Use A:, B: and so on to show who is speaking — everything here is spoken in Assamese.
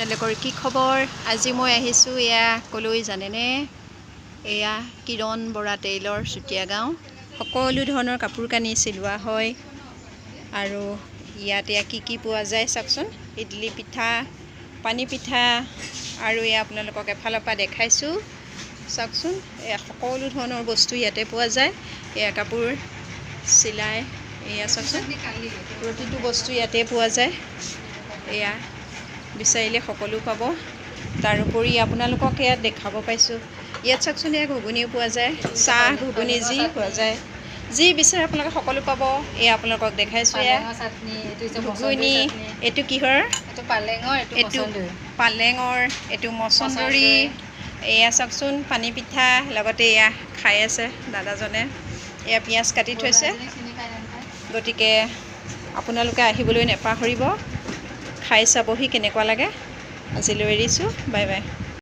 A: আপোনালোকৰ কি খবৰ? আজি মই আহিছোঁ এয়া কলৈ জানেনে? এয়া কিৰণ বৰা টেইলৰ চুতীয়া গাঁও। সকলো ধৰণৰ কাপোৰ কানি চিলোৱা হয় আৰু ইয়াত এয়া কি পোৱা যায় চাওকচোন। ইডলি পিঠা, পানী পিঠা আৰু এয়া আপোনালোকক এফালৰ পৰা দেখাইছোঁ চাওকচোন। এয়া সকলো ধৰণৰ বস্তু ইয়াতে পোৱা যায়। এয়া কাপোৰ চিলাই এয়া চাওকচোন, প্ৰতিটো বস্তু ইয়াতে পোৱা যায়। এয়া বিচাৰিলে সকলো পাব। তাৰোপৰি আপোনালোকক ইয়াত দেখাব পাইছোঁ, ইয়াত চাওকচোন এয়া ঘুগুনিও পোৱা যায়, চাহ ঘুগুনি যি পোৱা যায়, যি বিচাৰে আপোনালোকে সকলো পাব। এয়া আপোনালোকক দেখাইছোঁ এয়া ঘুগুনি। এইটো কিহৰ? এইটো পালেঙৰ, এইটো মচন্দৰী। এয়া চাওকচোন পানী পিঠা, লগতে এয়া খাই আছে দাদাজনে। এয়া পিঁয়াজ কাটি থৈছে, গতিকে আপোনালোকে আহিবলৈ নেপাহৰিব। খাই চাবহি কেনেকুৱা লাগে। আজিলৈ এৰিছোঁ, বাই বাই।